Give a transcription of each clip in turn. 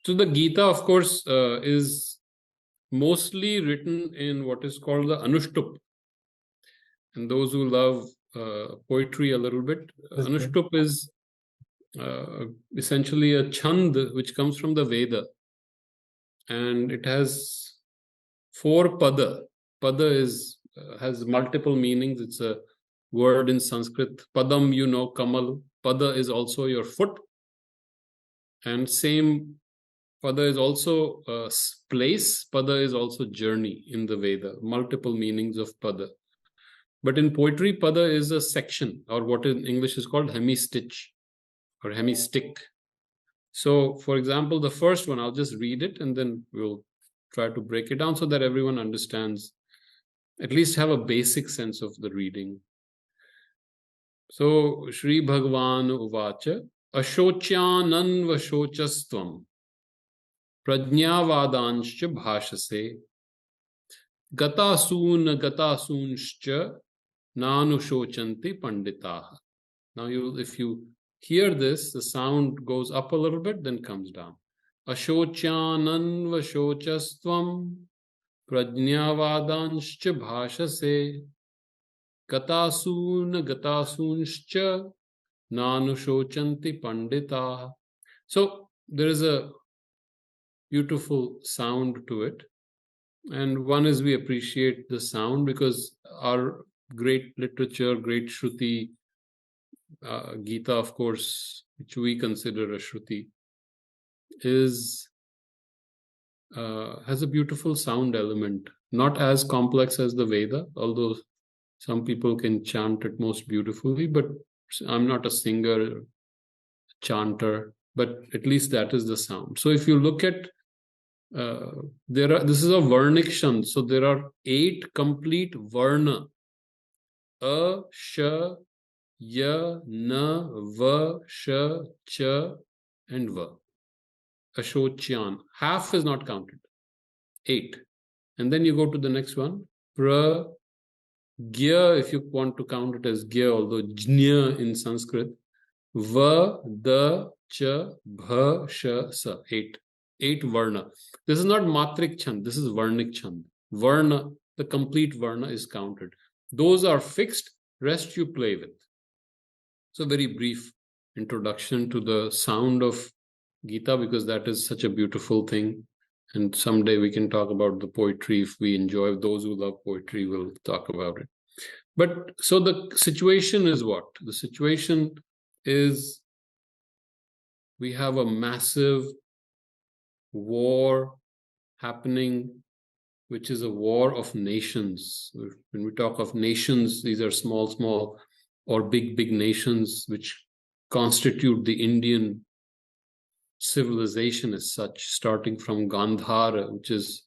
So the Gita, of course, is mostly written in what is called the Anushtup. And those who love poetry a little bit, Anushtup is essentially a chand which comes from the Veda. And it has 4 pada. Pada has multiple meanings. It's a word in Sanskrit. Padam, Kamal. Pada is also your foot. And same pada is also place. Pada is also journey in the Veda. Multiple meanings of pada. But in poetry, pada is a section, or what in English is called hemistitch or hemistick. So, for example, the first one, I'll just read it and then we'll try to break it down so that everyone understands, at least have a basic sense of the reading. So, Shri Bhagavan Uvacha, Ashocyananva Shochastvam, Prajnavadanshcha Bhashase, Gatasunshcha Nanushocanti Panditaha. Now, if you hear this, the sound goes up a little bit, then comes down. Ashocyananva Shochastvam, Prajnavadanshcha Bhashase, Gatasunshcha Nanushocanti Panditaha. So, there is a beautiful sound to it. And one is we appreciate the sound because our great literature, great Shruti, Gita, of course, which we consider a Shruti, has a beautiful sound element, not as complex as the Veda, although some people can chant it most beautifully, but I'm not a singer, chanter, but at least that is the sound. So if you look at this is a varnik shand, so there are 8 complete varna: a, sh, ya, na, va, sh, cha, and va. Ashocyan. Half is not counted. 8. And then you go to the next one. Pra, gya, if you want to count it as gya, although jnya in Sanskrit. Va, da, cha, bha, sha, sa. 8 varna. This is not matrik chand, this is varnik chand. Varna, the complete varna is counted. Those are fixed, rest you play with. So very brief introduction to the sound of Gita, because that is such a beautiful thing. And someday we can talk about the poetry if we enjoy. Those who love poetry will talk about it. But so the situation is what? The situation is we have a massive war happening, which is a war of nations. When we talk of nations, these are small or big nations which constitute the Indian civilization as such, starting from Gandhara, which is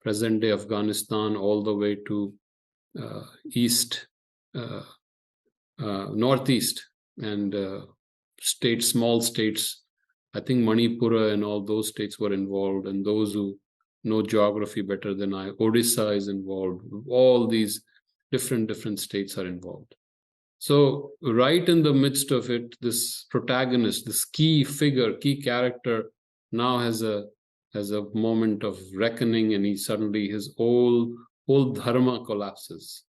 present-day Afghanistan, all the way to northeast, and small states. I think Manipura and all those states were involved, and those who know geography better than I, Odisha is involved. All these different states are involved. So right in the midst of it, this protagonist, this key figure, key character, now has a moment of reckoning, and his whole dharma collapses.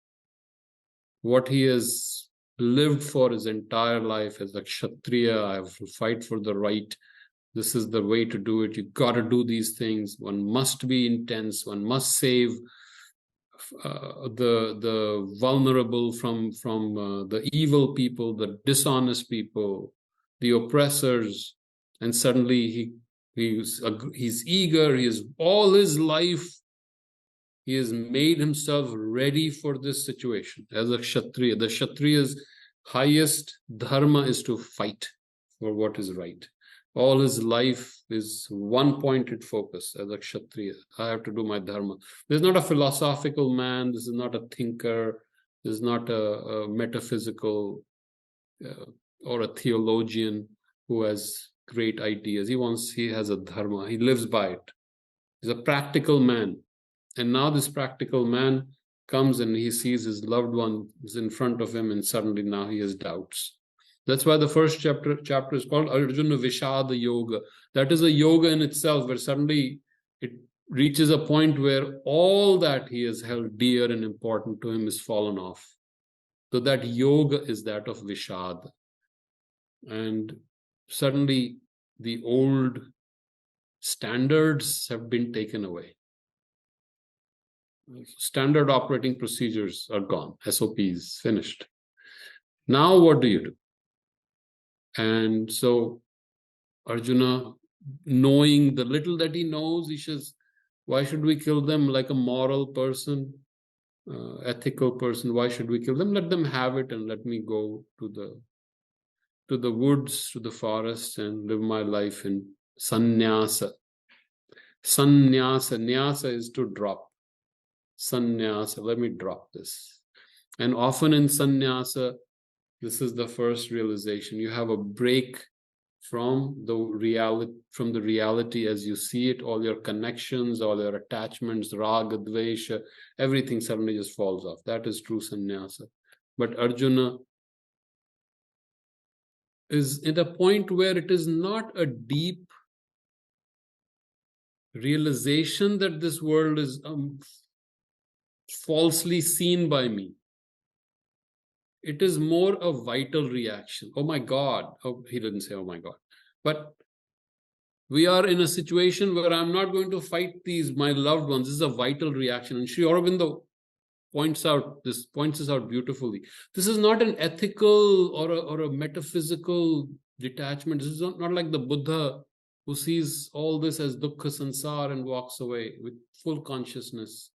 What he has lived for his entire life as a Kshatriya, I have to fight for the right. This is the way to do it. You got to do these things. One must be intense. One must save the vulnerable from the evil people, the dishonest people, the oppressors. And suddenly he's eager. He is all his life. He has made himself ready for this situation as a Kshatriya. The Kshatriya's highest dharma is to fight for what is right. All his life is one-pointed focus as a Kshatriya. I have to do my dharma. This is not a philosophical man. This is not a thinker. This is not a metaphysical or a theologian who has great ideas. He has a dharma. He lives by it. He's a practical man. And now this practical man comes and he sees his loved one is in front of him, and suddenly now he has doubts. That's why the first chapter is called Arjuna Vishada Yoga. That is a yoga in itself, where suddenly it reaches a point where all that he has held dear and important to him is fallen off. So that yoga is that of Vishad. And suddenly the old standards have been taken away. Standard operating procedures are gone. SOPs finished. Now what do you do? And so Arjuna, knowing the little that he knows, he says, why should we kill them? Like a moral person, ethical person, why should we kill them? Let them have it, and let me go to the woods, to the forest, and live my life in sannyasa. Sannyasa, nyasa is to drop. Sannyasa, let me drop this. And often in sannyasa, this is the first realization. You have a break from the reality as you see it. All your connections, all your attachments, raga, dvesha, everything suddenly just falls off. That is true sannyasa. But Arjuna is at a point where it is not a deep realization that this world is falsely seen by me. It is more a vital reaction. Oh my God. Oh, he didn't say, oh my God. But we are in a situation where I'm not going to fight my loved ones. This is a vital reaction. And Sri Aurobindo points this out beautifully. This is not an ethical or a metaphysical detachment. This is not like the Buddha who sees all this as dukkha sansar and walks away with full consciousness,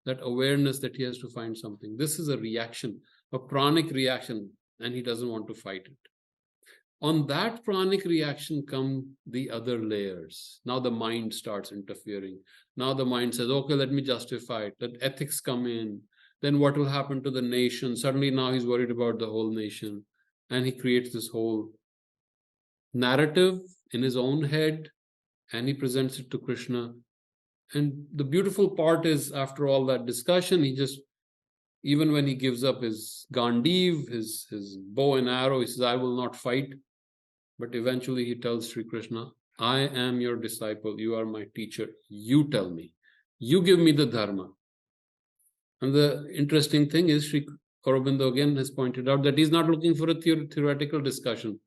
that awareness that he has to find something. This is a reaction, a pranic reaction, and he doesn't want to fight it. On that pranic reaction come the other layers. Now the mind starts interfering. Now the mind says, okay, let me justify it. Let ethics come in. Then what will happen to the nation? Suddenly now he's worried about the whole nation. And he creates this whole narrative in his own head, and he presents it to Krishna. And the beautiful part is, after all that discussion, he just, even when he gives up his Gandiv, his bow and arrow, he says, I will not fight. But eventually he tells Sri Krishna, I am your disciple, you are my teacher, you tell me, you give me the dharma. And the interesting thing is, Sri Aurobindo again has pointed out that he's not looking for a theoretical discussion.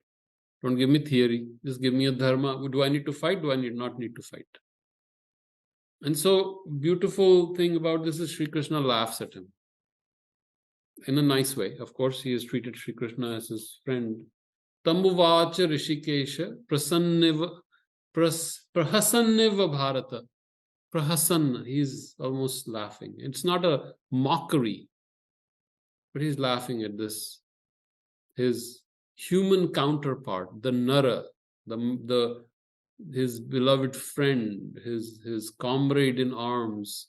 Don't give me theory, just give me a dharma. Do I need to fight? Do I not need to fight? And so, beautiful thing about this is Sri Krishna laughs at him in a nice way. Of course, he has treated Sri Krishna as his friend. Tambuvacha Rishikesha Prahasanniva Bharata. Prahasanna, he's almost laughing. It's not a mockery, but he's laughing at this. His human counterpart, the Nara, his beloved friend, his comrade in arms,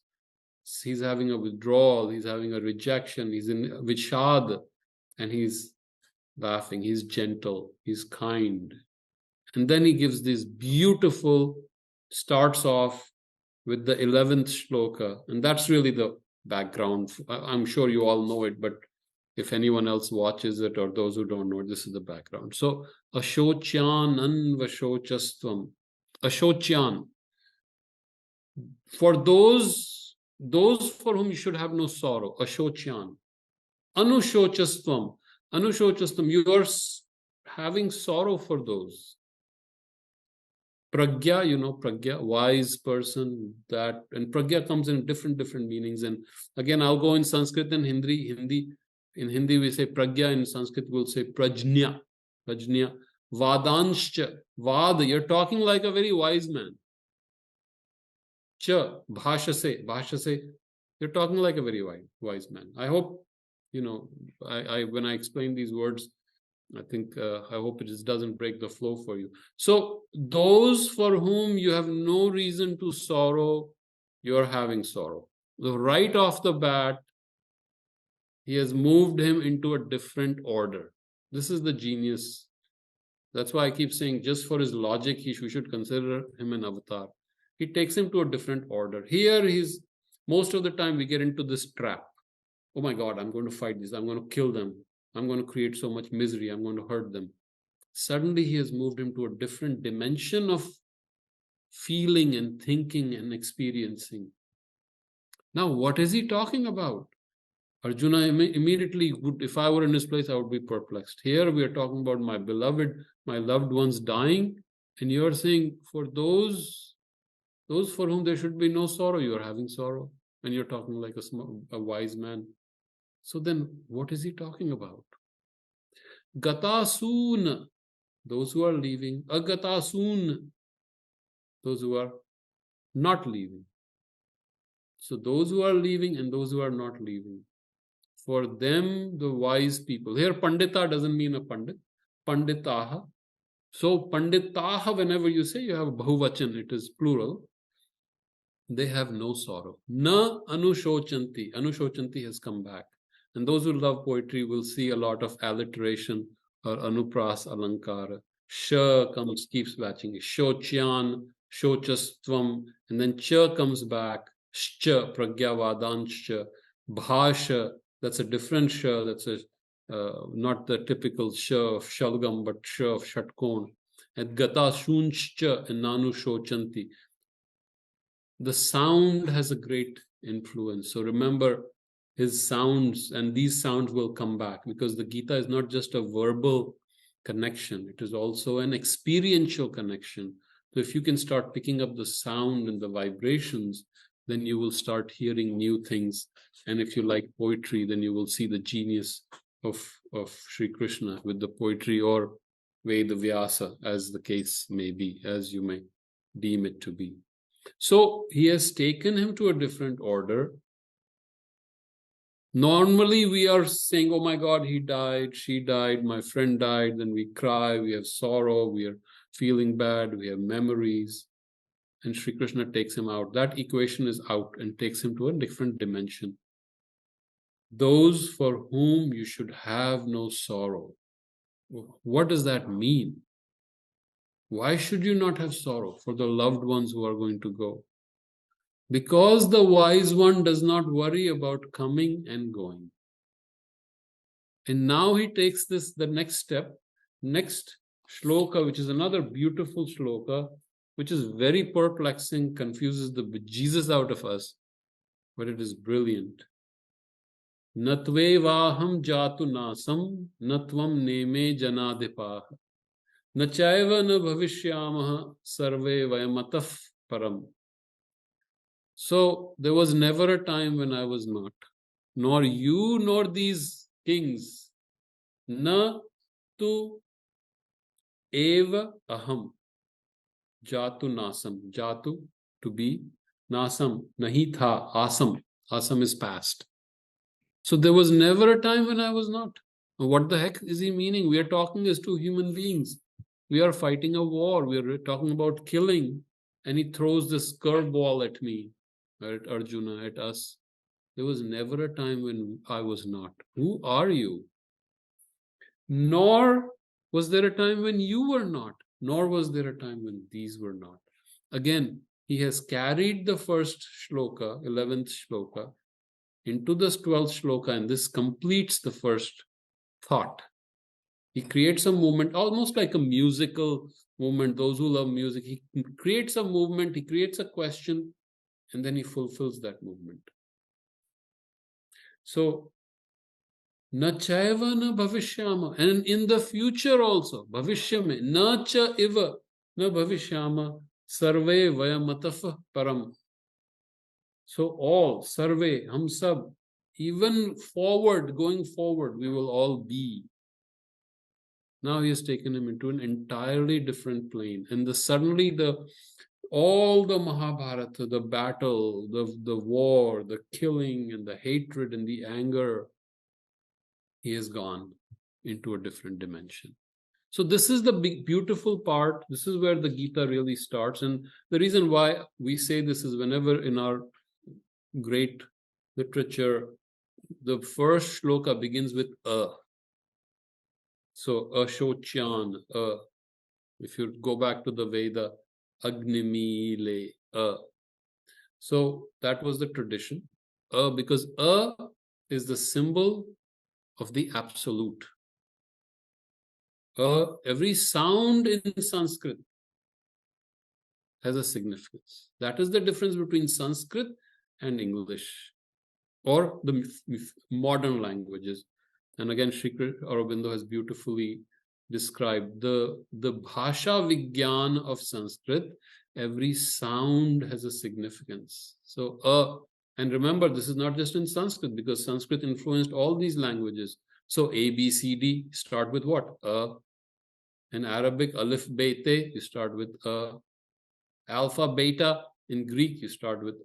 he's having a withdrawal, he's having a rejection, he's in Vishad, and he's laughing, he's gentle, he's kind. And then he gives this beautiful, starts off with the 11th shloka, and that's really the background. I'm sure you all know it, but if anyone else watches it or those who don't know it, this is the background. So, Ashocyan anvashochastvam. Ashocyan. For those for whom you should have no sorrow. Ashocyan. Anushochastvam. Anushochastvam. You are having sorrow for those. Pragya, pragya, wise person, that, and pragya comes in different meanings. And again, I'll go in Sanskrit and Hindi. In Hindi we say pragya, in Sanskrit we'll say prajna. Prajna. Vadanshcha. Vad, you're talking like a very wise man. Cha, bhashase, you're talking like a very wise man. I hope, when I explain these words, I think, I hope it just doesn't break the flow for you. So those for whom you have no reason to sorrow, you're having sorrow. So right off the bat, he has moved him into a different order. This is the genius. That's why I keep saying, just for his logic, we should consider him an avatar. He takes him to a different order. Here, most of the time we get into this trap. Oh my God, I'm going to fight this. I'm going to kill them. I'm going to create so much misery, I'm going to hurt them. Suddenly he has moved him to a different dimension of feeling and thinking and experiencing. Now, what is he talking about? Arjuna immediately would, if I were in his place, I would be perplexed. Here we are talking about my beloved, my loved ones dying, and you're saying for those for whom there should be no sorrow, you are having sorrow, and you're talking like a wise man. So then, what is he talking about? Gatasoon, those who are leaving. Agatasoon, those who are not leaving. So those who are leaving and those who are not leaving. For them, the wise people. Here, Pandita doesn't mean a Pandit. Panditaha. So Panditaha, whenever you say, you have Bahuvachan, it is plural. They have no sorrow. Na anushochanti. Anushochanti has come back. And those who love poetry will see a lot of alliteration or anupras alankara. Sh comes, keeps batching. Shocyan, shochastvam, and then cha comes back. Shcha, pragyavadanshcha. Bhasha, that's a different sh, that's a not the typical sh of shalgam, but sh of shatkon. And gata shunshcha and nanu shochanti. The sound has a great influence. So remember his sounds, and these sounds will come back, because the Gita is not just a verbal connection, it is also an experiential connection. So if you can start picking up the sound and the vibrations, then you will start hearing new things. And if you like poetry, then you will see the genius of Sri Krishna with the poetry, or Veda Vyasa, as the case may be, as you may deem it to be. So he has taken him to a different order. Normally we are saying, oh my God, he died, she died, my friend died. Then we cry, we have sorrow, we are feeling bad, we have memories. And Sri Krishna takes him out. That equation is out and takes him to a different dimension. Those for whom you should have no sorrow. What does that mean? Why should you not have sorrow for the loved ones who are going to go? Because the wise one does not worry about coming and going. And now he takes this, the next step, next shloka, which is another beautiful shloka, which is very perplexing, confuses the bejesus out of us, but it is brilliant. Natvevaham jatu nasam, natvam neme janadipah, nachaiva na bhavishyamah sarve vayamataf param. So there was never a time when I was not, nor you nor these kings. Na tu eva aham. Jatu nasam. Jatu, to be. Nasam, nahi tha. Asam. Asam is past. So there was never a time when I was not. What the heck is he meaning? We are talking as two human beings. We are fighting a war. We are talking about killing. And he throws this curveball at me, at Arjuna, at us. There was never a time when I was not. Who are you? Nor was there a time when you were not. Nor was there a time when these were not. Again, he has carried the first shloka, 11th shloka, into this 12th shloka, and this completes the first thought. He creates a movement, almost like a musical movement. Those who love music, he creates a movement, he creates a question, and then he fulfills that movement. So, na chaiva na bhavishyama, and in the future also, bhavishyame, na cha iva na bhavishyama, sarve vayamataf param. So all, sarve, hum sab, even forward, going forward, we will all be. Now he has taken him into an entirely different plane. And suddenly all the Mahabharata, the battle, the war, the killing and the hatred and the anger, he has gone into a different dimension. So this is the big, beautiful part. This is where the Gita really starts. And the reason why we say this is whenever in our great literature, the first shloka begins with a. So Ashocyan, if you go back to the Veda, Agnimile, So that was the tradition. Because is the symbol of the absolute. Every sound in Sanskrit has a significance. That is the difference between Sanskrit and English, or the modern languages. And again, Sri Aurobindo has beautifully described the bhasha vigyan of Sanskrit. Every sound has a significance. So, and remember, this is not just in Sanskrit, because Sanskrit influenced all these languages. So A, B, C, D start with what? In Arabic, alif, bete, you start with alpha, beta. In Greek, you start with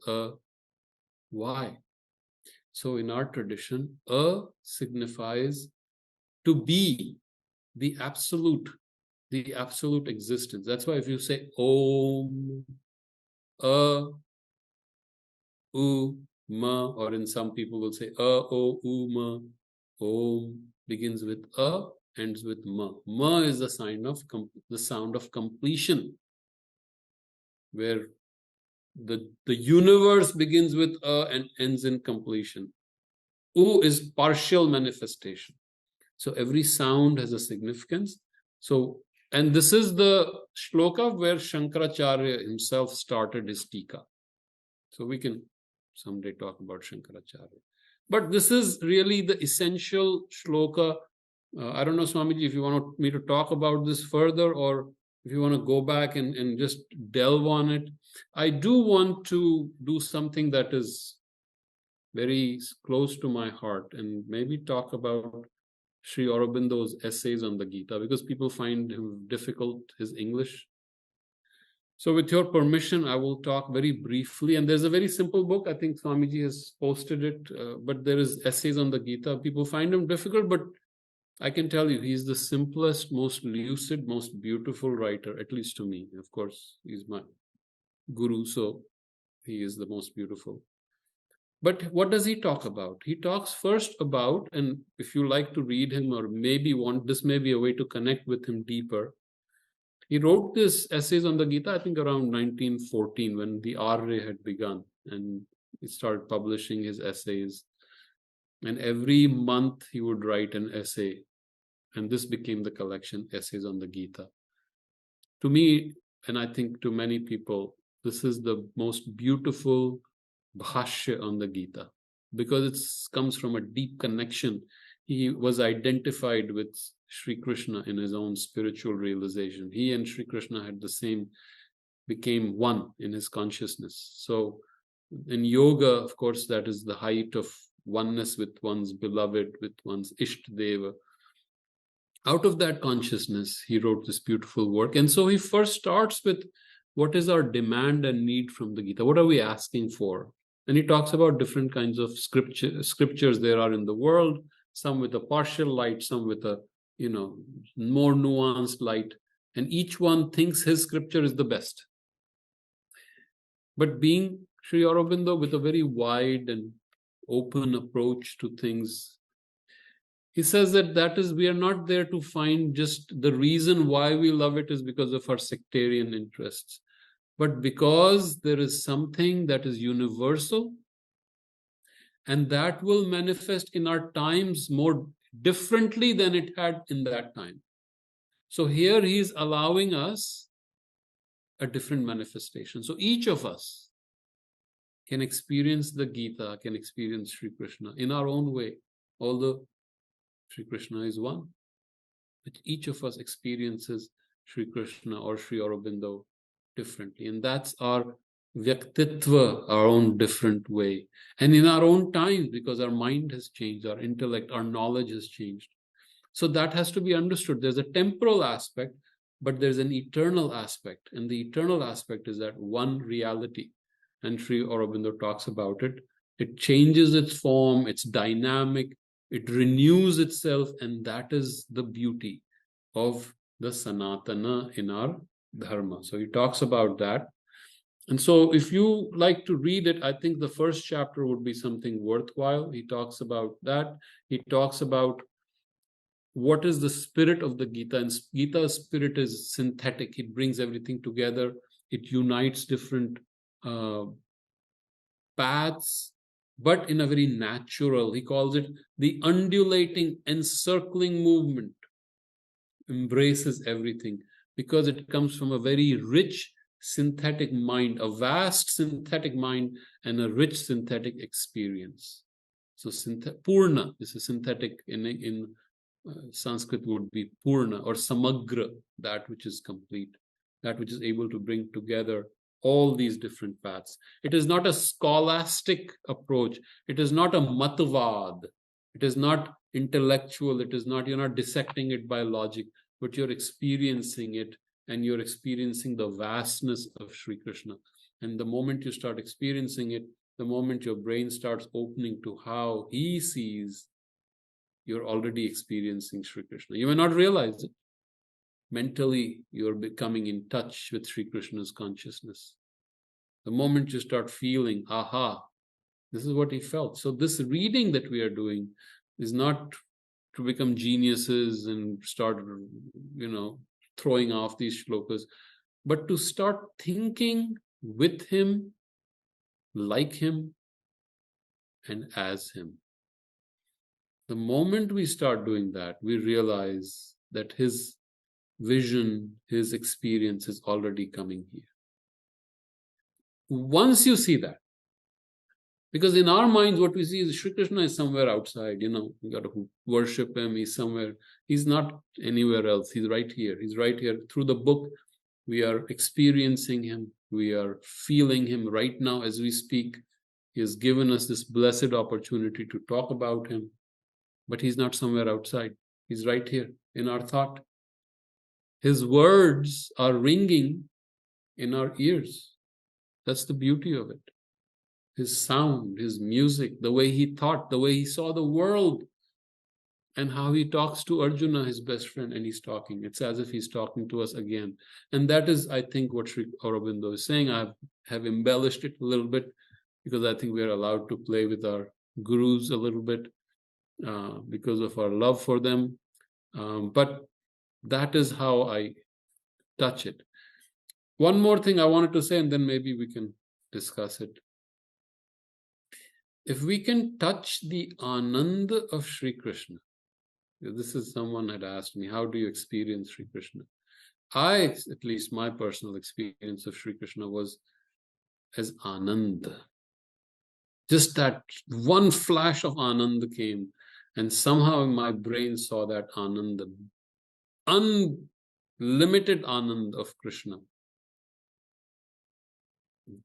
why. So in our tradition, signifies to be the absolute existence. That's why if you say Om, U, Ma, or in some people will say O, U, Ma. Om begins with ends with Ma. Ma is the sign of the sound of completion, where the universe begins with and ends in completion. U is partial manifestation. So every sound has a significance. So, and this is the shloka where Shankaracharya himself started his tika. So we can someday talk about Shankaracharya. But this is really the essential shloka. I don't know, Swamiji, if you want me to talk about this further, or if you want to go back and just delve on it. I do want to do something that is very close to my heart, and maybe talk about Sri Aurobindo's essays on the Gita, because people find him difficult, his English. So with your permission, I will talk very briefly. And there's a very simple book. I think Swamiji has posted it, but there is essays on the Gita. People find him difficult, but I can tell you, he's the simplest, most lucid, most beautiful writer, at least to me. Of course, he's my guru, so he is the most beautiful. But what does he talk about? He talks first about, and if you like to read him, or maybe this may be a way to connect with him deeper. He wrote this essays on the Gita, I think around 1914, when the Arya had begun, and he started publishing his essays. And every month he would write an essay, and this became the collection, Essays on the Gita. To me, and I think to many people, this is the most beautiful bhashya on the Gita, because it comes from a deep connection. He was identified with Sri Krishna in his own spiritual realization. He and Sri Krishna had the same, became one in his consciousness. So in yoga, of course, that is the height of oneness with one's beloved, with one's Ishtadeva. Out of that consciousness, he wrote this beautiful work. And so he first starts with, what is our demand and need from the Gita? What are we asking for? And he talks about different kinds of scriptures there are in the world, some with a partial light, some with a, more nuanced light. And each one thinks his scripture is the best. But being Sri Aurobindo with a very wide and open approach to things, he says that is, we are not there to find just the reason why we love it is because of our sectarian interests, but because there is something that is universal, and that will manifest in our times more differently than it had in that time. So here he is allowing us a different manifestation. So each of us can experience the Gita, can experience Sri Krishna in our own way, although Sri Krishna is one. But each of us experiences Sri Krishna or Sri Aurobindo differently. And that's our Vyaktitva, our own different way. And in our own time, because our mind has changed, our intellect, our knowledge has changed. So that has to be understood. There's a temporal aspect, but there's an eternal aspect. And the eternal aspect is that one reality. And Sri Aurobindo talks about it. It changes its form, it's dynamic, it renews itself, and that is the beauty of the Sanatana in our Dharma. So he talks about that. And so if you like to read it, I think the first chapter would be something worthwhile. He talks about that. He talks about what is the spirit of the Gita. And Gita's spirit is synthetic. It brings everything together. It unites different paths, but in a very natural, he calls it the undulating, encircling movement, embraces everything, because it comes from a very rich synthetic mind, a vast synthetic mind, and a rich synthetic experience. So Purna is a synthetic, in Sanskrit would be Purna or Samagra, that which is complete, that which is able to bring together all these different paths. It is not a scholastic approach. It is not a matvad. It is not intellectual. It is not, you're not dissecting it by logic, but you're experiencing it, and you're experiencing the vastness of Sri Krishna. And the moment you start experiencing it, the moment your brain starts opening to how he sees, you're already experiencing Sri Krishna. You may not realize it. Mentally, you're becoming in touch with Sri Krishna's consciousness. The moment you start feeling, aha, this is what he felt. So this reading that we are doing is not to become geniuses and start, throwing off these shlokas, but to start thinking with him, like him, and as him. The moment we start doing that, we realize that his vision, his experience is already coming here. Once you see that, because in our minds, what we see is Sri Krishna is somewhere outside, we got to worship him, he's somewhere. He's not anywhere else. He's right here. He's right here. Through the book, we are experiencing him. We are feeling him right now as we speak. He has given us this blessed opportunity to talk about him. But he's not somewhere outside. He's right here in our thought. His words are ringing in our ears. That's the beauty of it. His sound, his music, the way he thought, the way he saw the world, and how he talks to Arjuna, his best friend, and he's talking. It's as if he's talking to us again. And that is, I think, what Sri Aurobindo is saying. I have embellished it a little bit, because I think we are allowed to play with our gurus a little bit because of our love for them. But that is how I touch it. One more thing I wanted to say, and then maybe we can discuss it. If we can touch the Ananda of Sri Krishna, this is, someone had asked me, how do you experience Sri Krishna? At least my personal experience of Sri Krishna was as Ananda. Just that one flash of Ananda came, and somehow my brain saw that Ananda, unlimited Ananda of Krishna.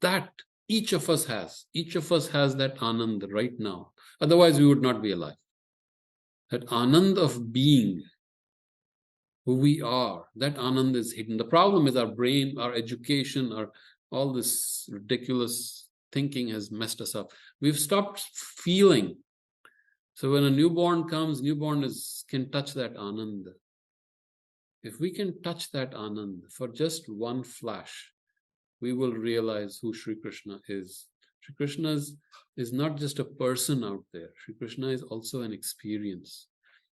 That each of us has. Each of us has that Ananda right now. Otherwise, we would not be alive. That Ananda of being who we are, that Ananda is hidden. The problem is our brain, our education, all this ridiculous thinking has messed us up. We've stopped feeling. So when a newborn comes, can touch that Ananda. If we can touch that Ananda for just one flash, we will realize who Sri Krishna is. Sri Krishna is not just a person out there. Sri Krishna is also an experience.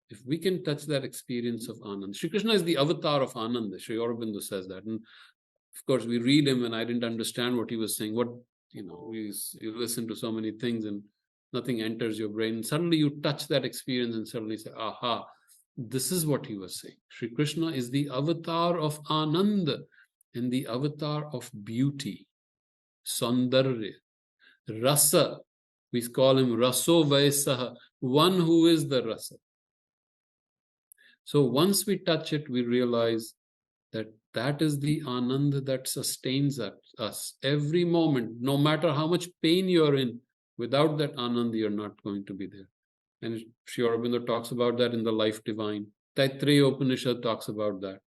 If we can touch that experience of Ananda, Sri Krishna is the avatar of Ananda. Sri Aurobindo says that. And of course, we read him, and I didn't understand what he was saying. You listen to so many things and nothing enters your brain. And suddenly you touch that experience and suddenly say, aha, this is what he was saying. Sri Krishna is the avatar of Ananda and the avatar of beauty, Saundarya, Rasa. We call him Raso Vaisaha, one who is the Rasa. So once we touch it, we realize that is the Ananda that sustains us every moment, no matter how much pain you're in. Without that Ananda, you're not going to be there. And Sri Aurobindo talks about that in the Life Divine. Taittiriya Upanishad talks about that.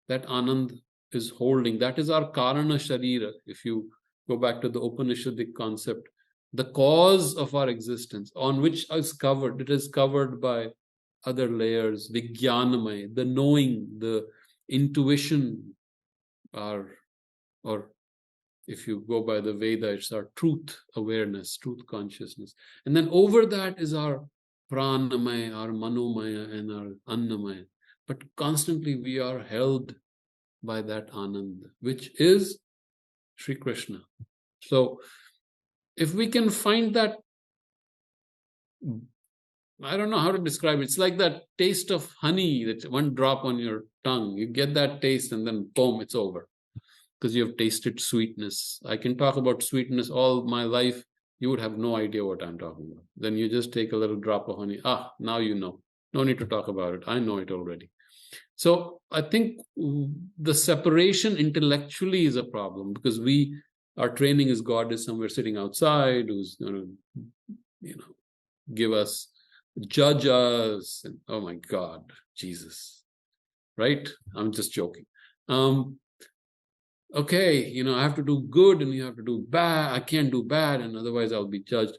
That Ananda is holding. That is our Karana Sharira. If you go back to the Upanishadic concept, the cause of our existence, on which is covered, it is covered by other layers, Vijnanamaya, the knowing, the intuition, or if you go by the Veda, it's our truth awareness, truth consciousness. And then over that is our Pranamaya, our Manomaya, and our Annamaya. But constantly we are held by that Ananda, which is Sri Krishna. So if we can find that I don't know how to describe it. It's like that taste of honey, that one drop on your tongue. You get that taste and then boom, it's over. Because you have tasted sweetness. I can talk about sweetness all my life. You would have no idea what I'm talking about. Then you just take a little drop of honey. Now you know. No need to talk about it. I know it already. So I think the separation intellectually is a problem, because our training is God is somewhere sitting outside who's going to, give us, judge us, and oh my God, Jesus, right? I'm just joking. Okay, I have to do good and you have to do bad. I can't do bad, and otherwise I'll be judged.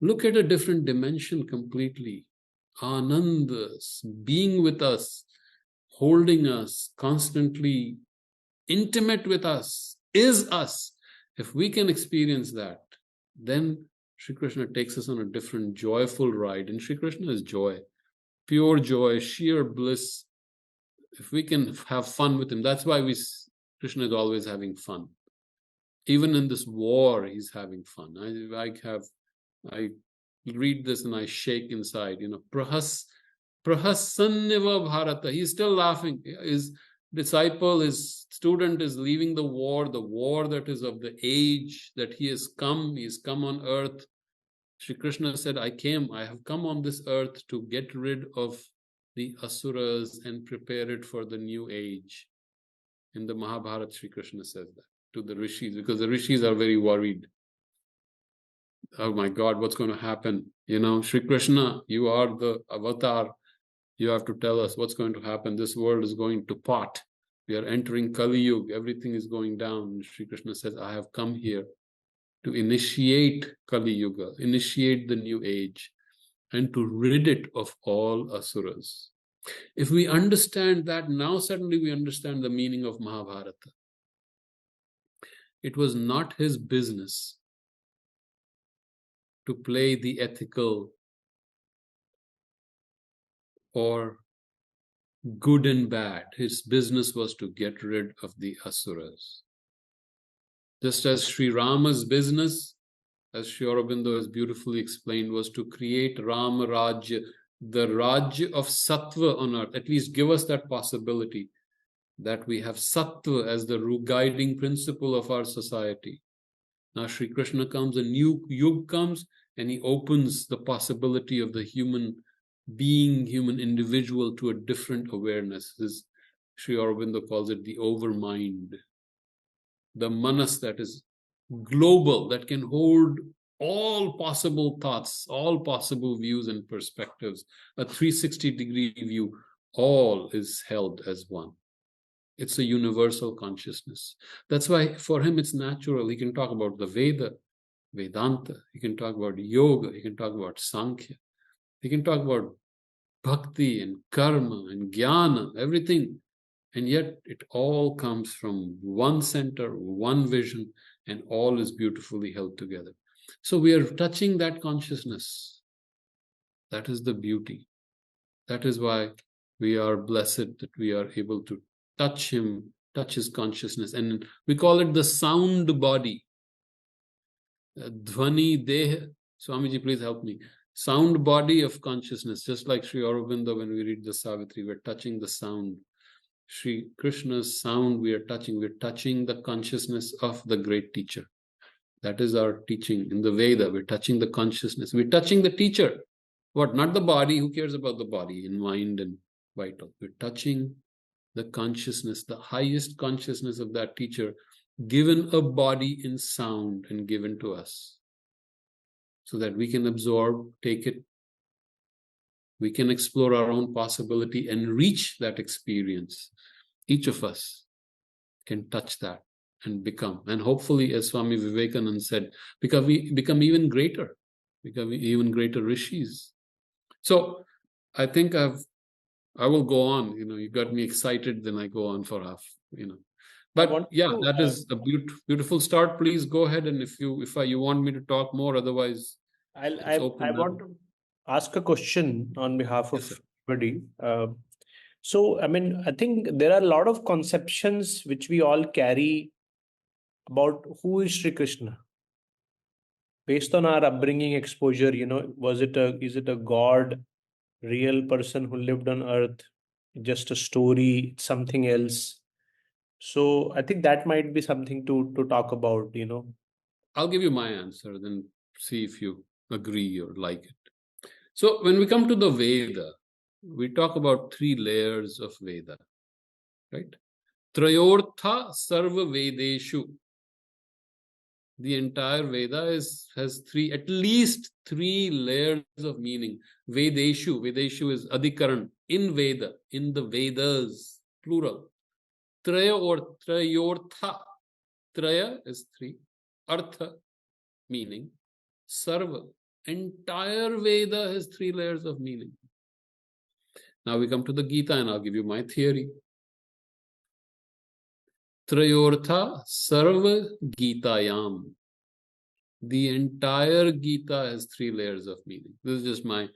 Look at a different dimension completely. Anand, being with us, holding us, constantly intimate with us, is us. If we can experience that, then Sri Krishna takes us on a different joyful ride. And Sri Krishna is joy, pure joy, sheer bliss. If we can have fun with him, that's why Krishna is always having fun. Even in this war, he's having fun. I read this and I shake inside. Prahasanyava Bharata. He's still laughing. His disciple, his student is leaving the war that is of the age that he has come. He's come on earth. Shri Krishna said, I have come on this earth to get rid of the asuras and prepare it for the new age. In the Mahabharata, Shri Krishna says that to the rishis, because the rishis are very worried. Oh my God, what's going to happen? Shri Krishna, you are the avatar. You have to tell us what's going to happen. This world is going to pot. We are entering Kali Yuga. Everything is going down. Shri Krishna says, I have come here to initiate Kali Yuga, initiate the new age, and to rid it of all asuras. If we understand that, now suddenly we understand the meaning of Mahabharata. It was not his business to play the ethical or good and bad. His business was to get rid of the asuras. Just as Sri Rama's business, as Sri Aurobindo has beautifully explained, was to create Rama Rajya, the Rajya of Sattva on earth. At least give us that possibility that we have Sattva as the guiding principle of our society. Now Sri Krishna comes, a new Yug comes, and he opens the possibility of the human being, human individual, to a different awareness. Sri Aurobindo calls it the overmind. The manas that is global, that can hold all possible thoughts, all possible views and perspectives, a 360-degree view, all is held as one. It's a universal consciousness. That's why for him it's natural. He can talk about the Vedanta. He can talk about yoga. He can talk about Sankhya. He can talk about bhakti and karma and jnana, everything. And yet it all comes from one center, one vision, and all is beautifully held together. So we are touching that consciousness. That is the beauty. That is why we are blessed that we are able to touch him, touch his consciousness. And we call it the sound body. Dhvani Deh. Swamiji, please help me. Sound body of consciousness. Just like Sri Aurobindo, when we read the Savitri, we're touching the sound. Sri Krishna's sound we're touching the consciousness of the great teacher. That is our teaching in the Veda. We're touching the consciousness. We're touching the teacher. What? Not the body. Who cares about the body in mind and vital? We're touching the consciousness, the highest consciousness of that teacher, given a body in sound and given to us so that we can absorb, take it. We can explore our own possibility and reach that experience. Each of us can touch that and become. And hopefully, as Swami Vivekananda said, become even greater, become even greater rishis. So I think I will go on. You got me excited, then I go on for half, But that is a beautiful start. Please go ahead, and if you want me to talk more, otherwise I want to ask a question on behalf of everybody. So, I think there are a lot of conceptions which we all carry about who is Sri Krishna. based on our upbringing, exposure, is it a God, real person who lived on earth, just a story, something else? So I think that might be something to talk about. I'll give you my answer, then see if you agree or like it. So when we come to the Veda, we talk about 3 layers of Veda, right? Trayortha Sarva Vedeshu. The entire Veda has at least three layers of meaning. Vedeshu is Adhikaran, in Veda, in the Vedas, plural. Traya or Trayortha. Traya is 3. Artha, meaning. Sarva, entire Veda has 3 layers of meaning. Now we come to the Gita, and I'll give you my theory. Trayortha Sarva Gitayam. The entire Gita has 3 layers of meaning. This is just my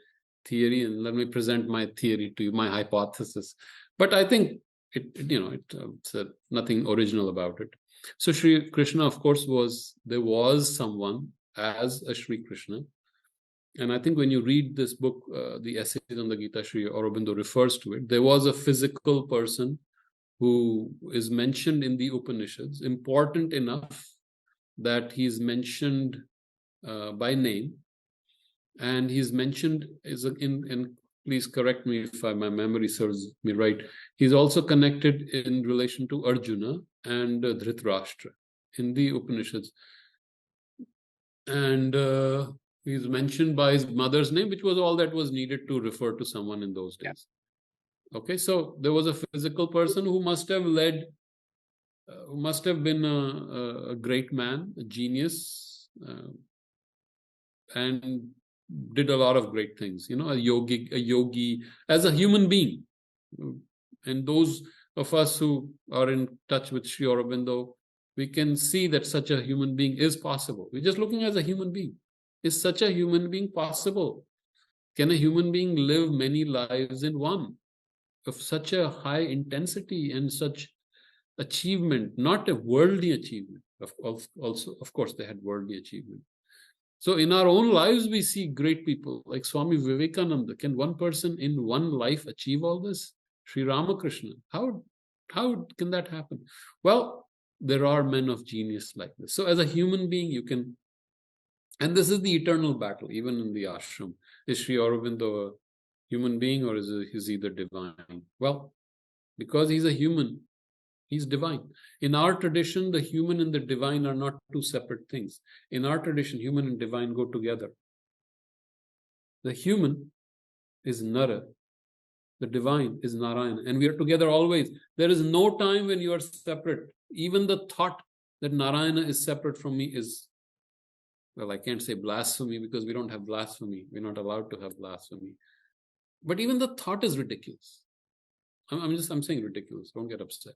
theory, and let me present my theory to you, my hypothesis. But I think it's nothing original about it. So Sri Krishna, of course, there was someone as a Sri Krishna. And I think when you read this book, the essays on the Gita, Sri Aurobindo refers to it. There was a physical person who is mentioned in the Upanishads, important enough that he's mentioned by name, and he's mentioned in please correct me if my memory serves me right. He's also connected in relation to Arjuna and Dhritarashtra in the Upanishads, and he's mentioned by his mother's name, which was all that was needed to refer to someone in those days. Okay, so there was a physical person who must have been a great man, a genius, and did a lot of great things. A yogi as a human being. And those of us who are in touch with Sri Aurobindo, we can see that such a human being is possible. We're just looking as a human being. Is such a human being possible? Can a human being live many lives in one of such a high intensity and such achievement? Not a worldly achievement. Also, of course, they had worldly achievement. So in our own lives, we see great people like Swami Vivekananda. Can one person in one life achieve all this? Sri Ramakrishna. How can that happen? Well, there are men of genius like this. So as a human being, you can, and this is the eternal battle, even in the ashram. Is Sri Aurobindo a human being, or is he either divine? Well, because he's a human, he's divine. In our tradition, the human and the divine are not two separate things. In our tradition, human and divine go together. The human is Nara, the divine is Narayana, and we are together always. There is no time when you are separate. Even the thought that Narayana is separate from me is, well, I can't say blasphemy because we don't have blasphemy. We're not allowed to have blasphemy. But even the thought is ridiculous. I'm saying ridiculous. Don't get upset.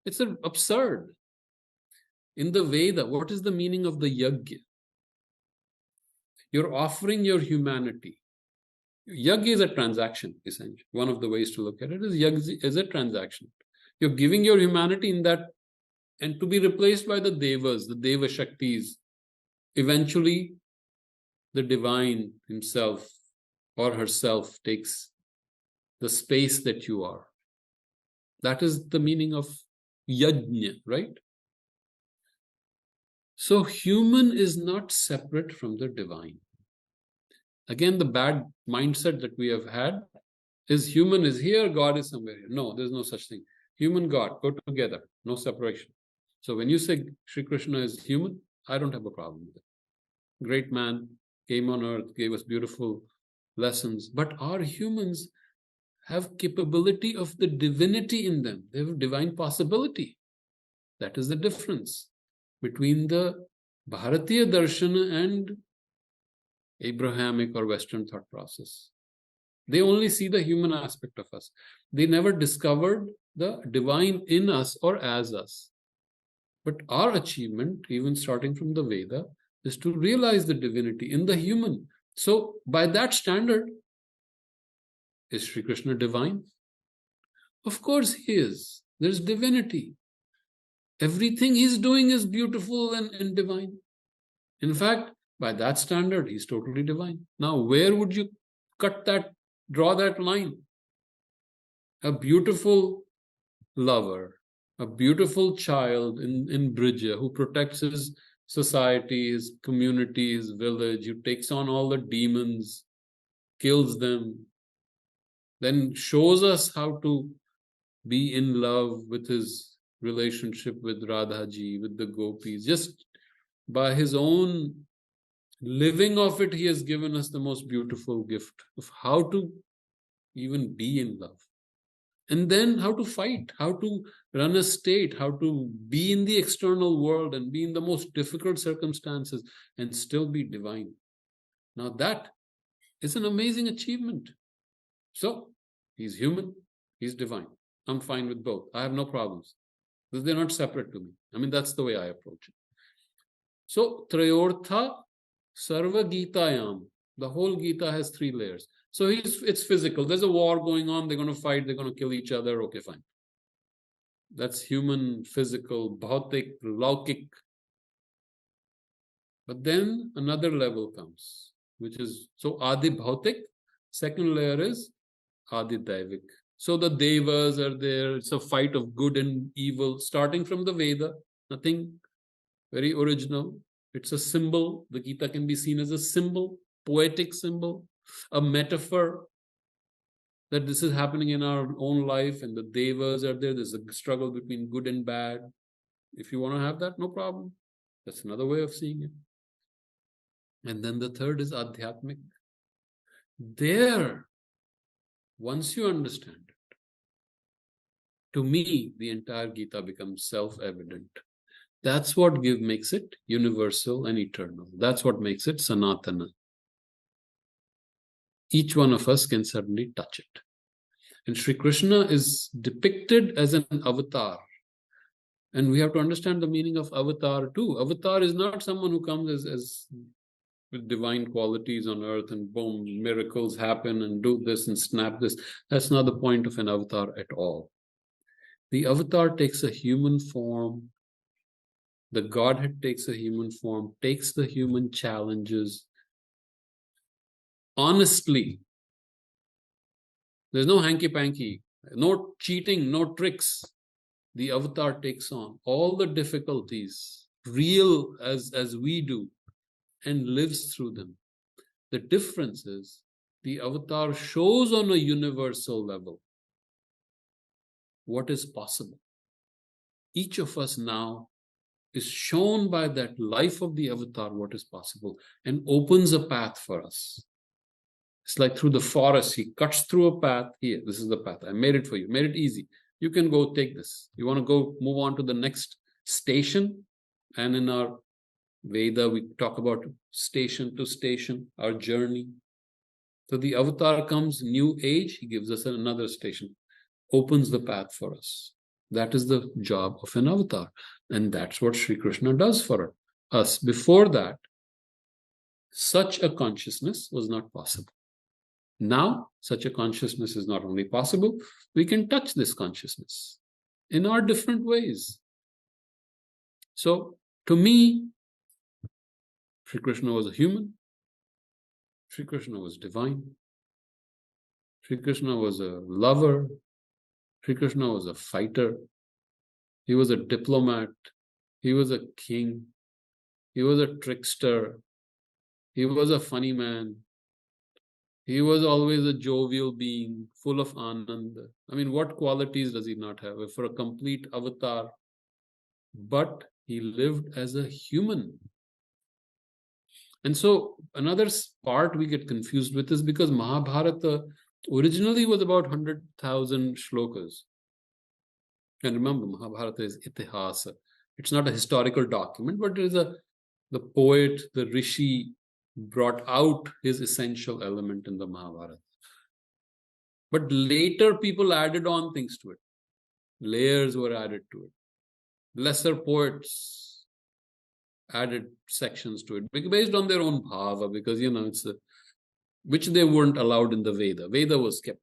It's absurd. In the Veda, what is the meaning of the yajna? You're offering your humanity. Yajna is a transaction, essentially. One of the ways to look at it is yajna is a transaction. You're giving your humanity in that, and to be replaced by the devas, the deva shaktis. Eventually, the divine himself or herself takes the space that you are. That is the meaning of yajna, right? So human is not separate from the divine. Again, the bad mindset that we have had is human is here, God is somewhere here. No, there's no such thing. Human, God, go together, no separation. So when you say Sri Krishna is human, I don't have a problem with it. Great man, came on earth, gave us beautiful lessons. But our humans have capability of the divinity in them. They have divine possibility. That is the difference between the Bharatiya Darshana and Abrahamic or Western thought process. They only see the human aspect of us. They never discovered the divine in us or as us. But our achievement, even starting from the Veda, is to realize the divinity in the human. So by that standard, is Sri Krishna divine? Of course he is. There's divinity. Everything he's doing is beautiful and divine. In fact, By that standard, he's totally divine. Now, where would you draw that line? A beautiful lover, a beautiful child in Bridja who protects his society, his community, his village, who takes on all the demons, kills them, then shows us how to be in love with his relationship with Radhaji, with the gopis. Just by his own living of it, he has given us the most beautiful gift of how to even be in love. And then how to fight, how to run a state, how to be in the external world and be in the most difficult circumstances and still be divine. Now that is an amazing achievement. So he's human, he's divine. I'm fine with both. I have no problems because they're not separate to me. I mean, that's the way I approach it. So Trayortha Sarva Gitayam, the whole Gita has 3 layers. So it's physical. There's a war going on. They're going to fight. They're going to kill each other. Okay, fine. That's human, physical, bhautik, laukik. But then another level comes, which is, so Adi Bhautik. Second layer is Adi Daivik. So the devas are there. It's a fight of good and evil, starting from the Veda. Nothing very original. It's a symbol. The Gita can be seen as a symbol, poetic symbol, a metaphor that this is happening in our own life, and the devas are there. There's a struggle between good and bad. If you want to have that, no problem. That's another way of seeing it. And then the third is Adhyatmic. There, once you understand it, to me, the entire Gita becomes self-evident. That's what makes it universal and eternal. That's what makes it Sanatana. Each one of us can certainly touch it. And Sri Krishna is depicted as an avatar. And we have to understand the meaning of avatar too. Avatar is not someone who comes as with divine qualities on earth and boom, miracles happen and do this and snap this. That's not the point of an avatar at all. The avatar takes a human form. The Godhead takes a human form, takes the human challenges. Honestly, there's no hanky-panky, no cheating, no tricks. The avatar takes on all the difficulties, real as we do, and lives through them. The difference is the avatar shows on a universal level what is possible. Each of us now is shown by that life of the avatar what is possible and opens a path for us. It's like through the forest, he cuts through a path. Here, this is the path. I made it for you, made it easy. You can go take this. You want to go move on to the next station? And in our Veda, we talk about station to station, our journey. So the avatar comes, new age, he gives us another station, opens the path for us. That is the job of an avatar. And that's what Sri Krishna does for us. Before that, such a consciousness was not possible. Now, such a consciousness is not only possible, we can touch this consciousness in our different ways. So, to me, Sri Krishna was a human. Sri Krishna was divine. Sri Krishna was a lover. Sri Krishna was a fighter. He was a diplomat. He was a king. He was a trickster. He was a funny man. He was always a jovial being, full of ananda. I mean, what qualities does he not have? For a complete avatar. But he lived as a human. And so another part we get confused with is because Mahabharata originally was about 100,000 shlokas. And remember, Mahabharata is itihasa. It's not a historical document, but it is the poet, the rishi brought out his essential element in the Mahabharata. But later people added on things to it. Layers were added to it. Lesser poets added sections to it based on their own bhava, because it's which they weren't allowed in the Veda. Veda was kept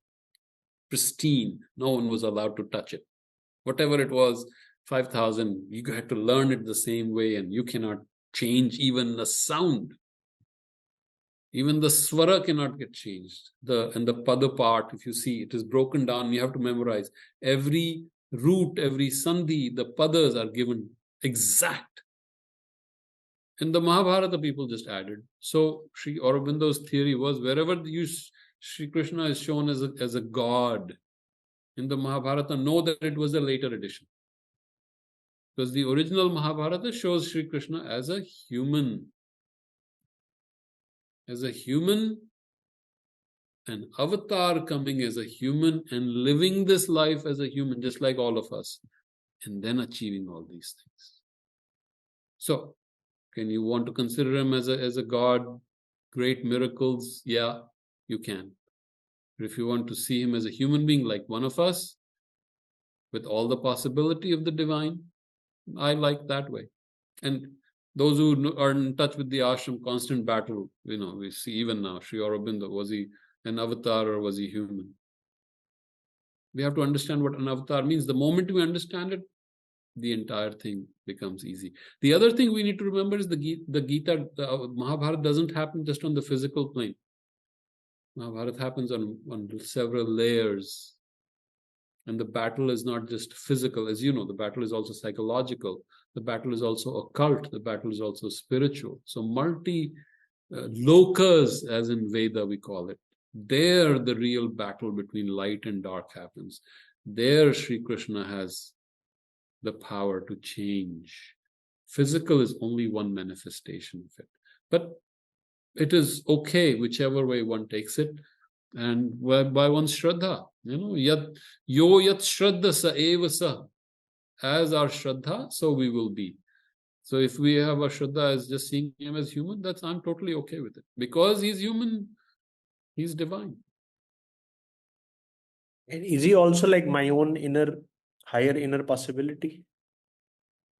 pristine. No one was allowed to touch it. Whatever it was, 5,000, you had to learn it the same way, and you cannot change even a sound. Even the swara cannot get changed. And the pada part, if you see, it is broken down. You have to memorize. Every root, every sandhi, the padas are given exact. In the Mahabharata, people just added. So Sri Aurobindo's theory was wherever Sri Krishna is shown as a god in the Mahabharata, know that it was a later edition. Because the original Mahabharata shows Sri Krishna as a human. As a human, an avatar coming as a human and living this life as a human, just like all of us, and then achieving all these things. So, can you want to consider him as a god, great miracles? Yeah, you can. But if you want to see him as a human being like one of us, with all the possibility of the divine, I like that way. And those who are in touch with the ashram, constant battle, we see even now, Sri Aurobindo, was he an avatar or was he human? We have to understand what an avatar means. The moment we understand it, the entire thing becomes easy. The other thing we need to remember is the Gita, the Mahabharata doesn't happen just on the physical plane. Mahabharata happens on several layers. And the battle is not just physical. As you know, the battle is also psychological. The battle is also occult. The battle is also spiritual. So lokas, as in Veda we call it. There the real battle between light and dark happens. There Sri Krishna has the power to change. Physical is only one manifestation of it. But it is okay whichever way one takes it. And by one's Shraddha, yat Shraddha sa eva sa. As our Shraddha, so we will be. So if we have a Shraddha as just seeing him as human, I'm totally okay with it. Because he's human, he's divine. And is he also like my own higher inner possibility?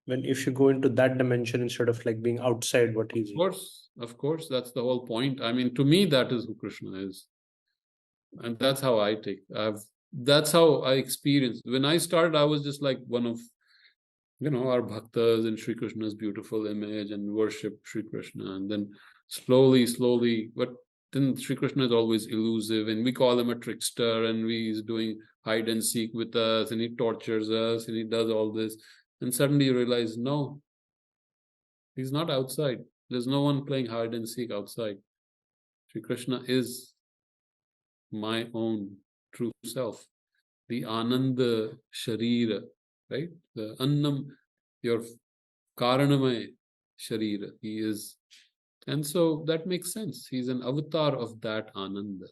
When if you go into that dimension instead of like being outside what he's. Of course, that's the whole point. I mean, to me, that is who Krishna is. And that's how I that's how I experienced. When I started, I was just like one of our bhaktas in Sri Krishna's beautiful image and worship Sri Krishna. And then slowly, but then Sri Krishna is always elusive and we call him a trickster and he's doing hide and seek with us and he tortures us and he does all this. And suddenly you realize, no, he's not outside. There's no one playing hide and seek outside. Sri Krishna is my own true self. The Ananda Sharira, right? The Annam, your Karanamay Sharira. He is. And so that makes sense. He's an avatar of that Ananda,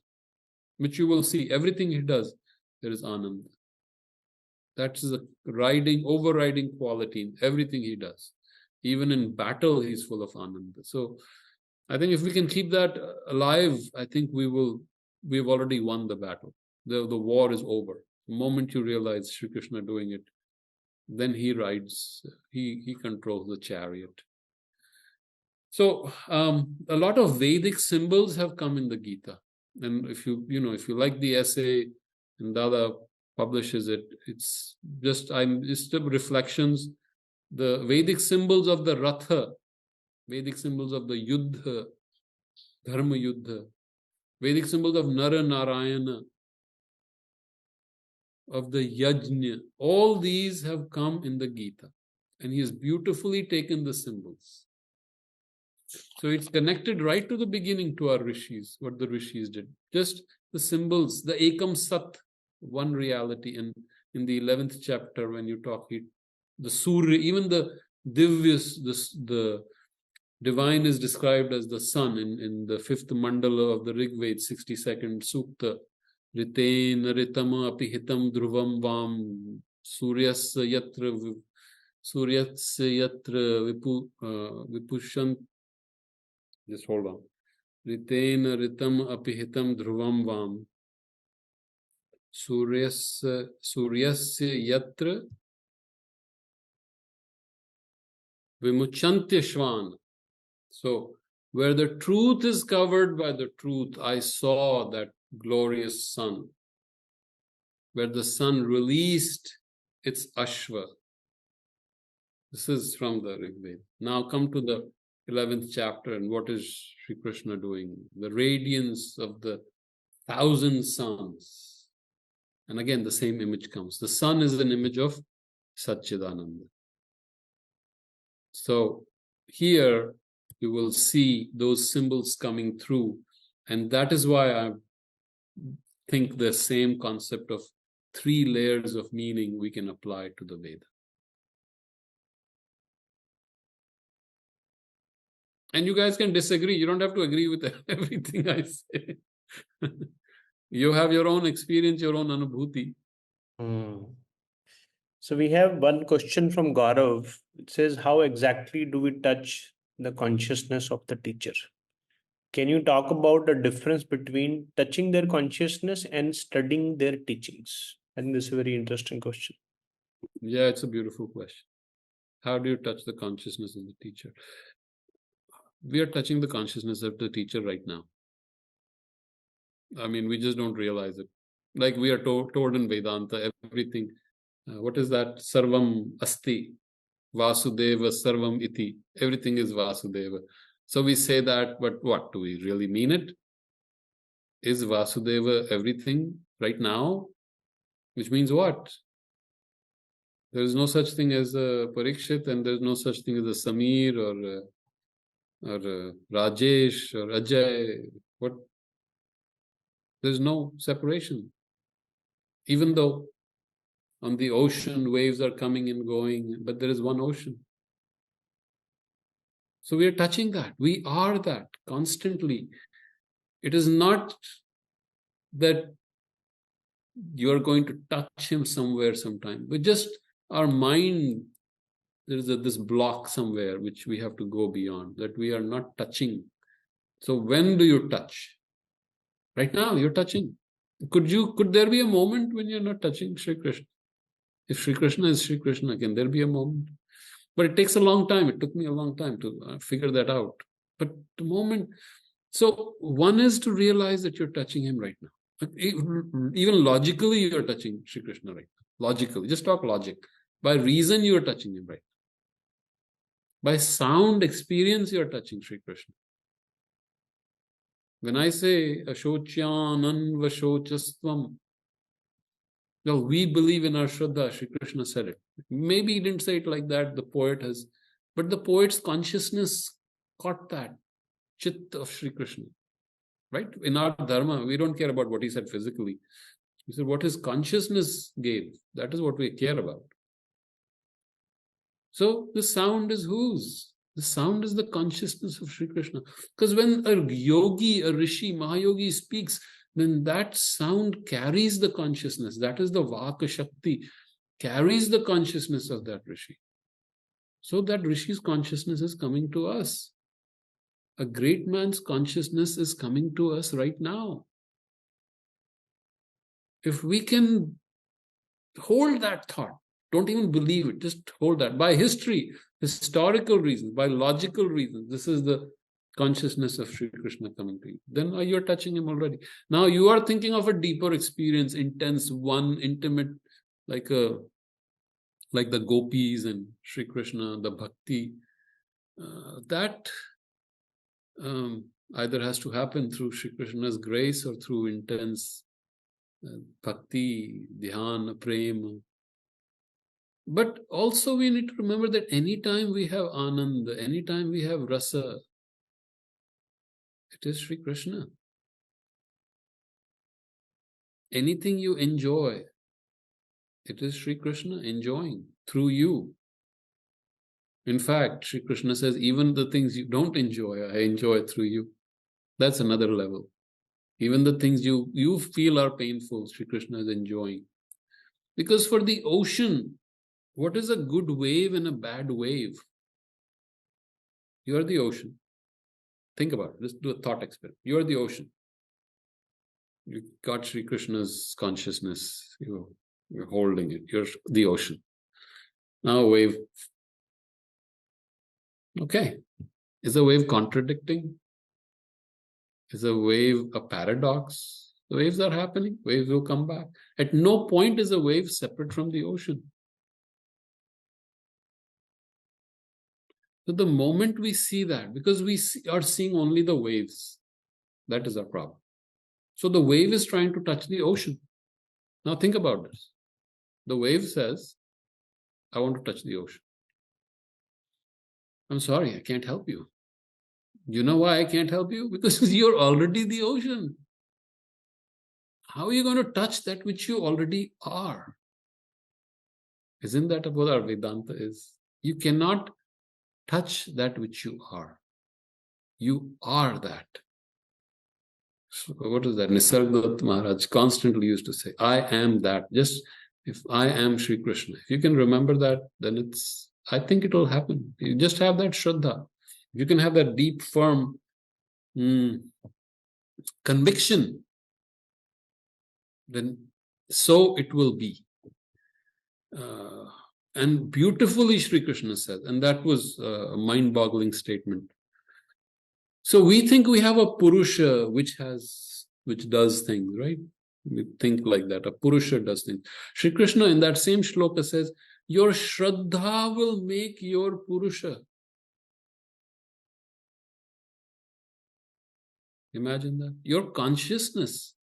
which you will see. Everything he does, there is Ananda. That's the overriding quality in everything he does. Even in battle, he's full of Ananda. So I think if we can keep that alive, I think we've already won the battle. The war is over. The moment you realize Sri Krishna doing it, then he rides, he controls the chariot. So a lot of Vedic symbols have come in the Gita. And if you like the essay, and Dada publishes it, it's just the reflections, the Vedic symbols of the Ratha, Vedic symbols of the Yuddha, Dharma Yuddha, Vedic symbols of Nara Narayana, of the Yajna. All these have come in the Gita. And he has beautifully taken the symbols. So it's connected right to the beginning to our rishis, what the rishis did. Just the symbols, the Ekam Sat, one reality. And in the 11th chapter, when you talk, the Surya, even the Divyas, the divine is described as the sun in the 5th mandala of the Rig Veda, 62nd Sukta. Riten Ritama Apihitam Dhruvam Vam Suryasya Yatra Vipushant. Just hold on. Ritena Ritam Apihitam Dhruvam Vam Suryasya Yatra Vimuchantya Shvan. So, where the truth is covered by the truth, I saw that glorious sun. Where the sun released its Ashva. This is from the Rig Veda. Now come to the 11th chapter, and what is Sri Krishna doing? The radiance of the 1,000 suns. And again, the same image comes. The sun is an image of Satchidananda. So here you will see those symbols coming through. And that is why I think the same concept of 3 layers of meaning we can apply to the Veda. And you guys can disagree. You don't have to agree with everything I say. You have your own experience, your own anubhuti. So we have one question from Gaurav. It says, how exactly do we touch the consciousness of the teacher? Can you talk about the difference between touching their consciousness and studying their teachings? I think this is a very interesting question. Yeah, it's a beautiful question. How do you touch the consciousness of the teacher? We are touching the consciousness of the teacher right now. I mean, we just don't realize it. Like we are told in Vedanta, everything. What is that? Sarvam asti, Vasudeva sarvam iti. Everything is Vasudeva. So we say that, but what? Do we really mean it? Is Vasudeva everything right now? Which means what? There is no such thing as a Pariksith, and there is no such thing as a Samir or Rajesh or Ajay. What? There's no separation. Even though on the ocean waves are coming and going, but there is one ocean. So we are touching that. We are that constantly. It is not that you are going to touch him somewhere sometime, but just our mind, there is this block somewhere which we have to go beyond, that we are not touching. So when do you touch? Right now you're touching. Could there be a moment when you're not touching Sri Krishna? If Sri Krishna is Sri Krishna, can there be a moment? But it takes a long time. It took me a long time to figure that out. But the moment, so one is to realize that you're touching him right now. Even logically, you're touching Sri Krishna right now. Logically, just talk logic. By reason, you're touching him right now. By sound experience, you're touching Sri Krishna. When I say Ashocyanan Vashochastvam, well, we believe in our Shraddha. Sri Krishna said it. Maybe he didn't say it like that. The poet has, but the poet's consciousness caught that chit of Sri Krishna. Right? In our dharma, we don't care about what he said physically. He said what his consciousness gave. That is what we care about. So the sound is whose? The sound is the consciousness of Sri Krishna. Because when a yogi, a rishi, Mahayogi speaks, then that sound carries the consciousness. That is the Vaka Shakti, carries the consciousness of that rishi. So that rishi's consciousness is coming to us. A great man's consciousness is coming to us right now. If we can hold that thought, don't even believe it, just hold that. By history, historical reasons, by logical reasons, this is the consciousness of Sri Krishna coming to you. Then you're touching him already. Now you are thinking of a deeper experience, intense, one, intimate, like the gopis and Sri Krishna, the bhakti. That either has to happen through Sri Krishna's grace or through intense bhakti, dhyana, prema. But also we need to remember that anytime we have anand, anytime we have rasa, it is Sri Krishna. Anything you enjoy, it is Sri Krishna enjoying through you. In fact, Sri Krishna says, even the things you don't enjoy, I enjoy through you. That's another level. Even the things you feel are painful, Sri Krishna is enjoying. Because for the ocean, what is a good wave and a bad wave? You are the ocean. Think about it. Just do a thought experiment. You are the ocean. You got Sri Krishna's consciousness. You're holding it. You're the ocean. Now a wave. Okay. Is a wave contradicting? Is a wave a paradox? The waves are happening. Waves will come back. At no point is a wave separate from the ocean. So the moment we see that, because are seeing only the waves, that is our problem. So the wave is trying to touch the ocean. Now think about this. The wave says, I want to touch the ocean. I'm sorry, I can't help you. You know why I can't help you? Because you're already the ocean. How are you going to touch that which you already are? Isn't that what our Vedanta is? You cannot touch that which you are. You are that. So what is that? Nisargadatta Maharaj constantly used to say, I am that. Just if I am Sri Krishna, if you can remember that, then I think it will happen. You just have that Shraddha. You can have that deep, firm conviction, then so it will be. And beautifully Sri Krishna said, and that was a mind-boggling statement. So we think we have a Purusha which does things, right? We think like that. A Purusha does things. Sri Krishna in that same shloka says, your Shraddha will make your Purusha. Imagine that. Your consciousness